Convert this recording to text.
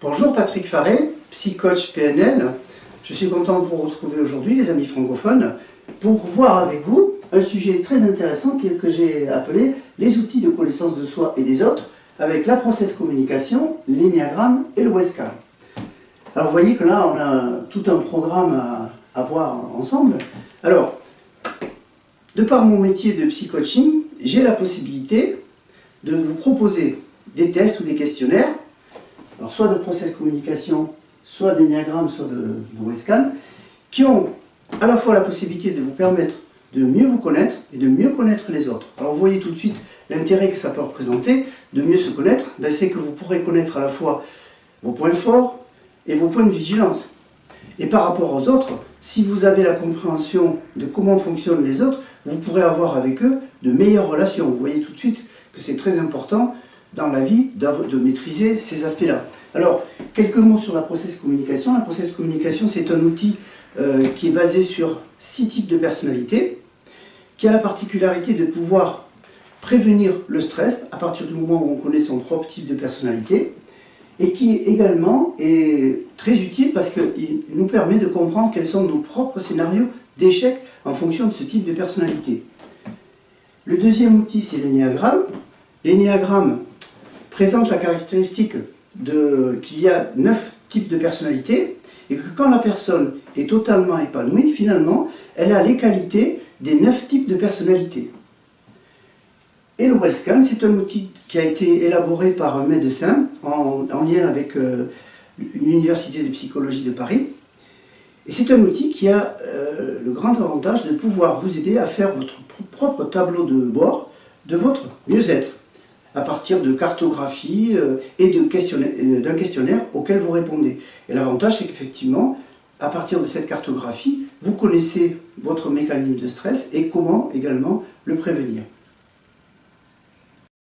Bonjour, Patrick Faré, psy-coach PNL. Je suis content de vous retrouver aujourd'hui, les amis francophones, pour voir avec vous un sujet très intéressant que j'ai appelé les outils de connaissance de soi et des autres avec la process communication, l'énéagramme et le Wellscan. Alors vous voyez que là on a tout un programme à voir ensemble. Alors, de par mon métier de psy-coaching, j'ai la possibilité de vous proposer des tests ou des questionnaires, alors soit de process communication, soit d'énéagramme, soit de Wellscan, qui ont à la fois la possibilité de vous permettre de mieux vous connaître et de mieux connaître les autres. Alors vous voyez tout de suite l'intérêt que ça peut représenter, de mieux se connaître, c'est que vous pourrez connaître à la fois vos points forts et vos points de vigilance. Et par rapport aux autres, si vous avez la compréhension de comment fonctionnent les autres, vous pourrez avoir avec eux de meilleures relations. Vous voyez tout de suite que c'est très important dans la vie de maîtriser ces aspects-là. Alors, quelques mots sur la process communication. La process communication, c'est un outil qui est basé sur 6 types de personnalités, qui a la particularité de pouvoir prévenir le stress à partir du moment où on connaît son propre type de personnalité, et qui également est très utile parce qu'il nous permet de comprendre quels sont nos propres scénarios d'échec en fonction de ce type de personnalité. Le deuxième outil, c'est l'énéagramme. L'énéagramme présente la caractéristique qu'il y a 9 types de personnalités et que quand la personne est totalement épanouie, finalement, elle a les qualités des 9 types de personnalités. Et le Wellscan, c'est un outil qui a été élaboré par un médecin en lien avec l'Université de psychologie de Paris. Et c'est un outil qui a le grand avantage de pouvoir vous aider à faire votre propre tableau de bord de votre mieux-être, à partir de cartographie et d'un questionnaire auquel vous répondez. Et l'avantage, c'est qu'effectivement, à partir de cette cartographie, vous connaissez votre mécanisme de stress et comment également le prévenir.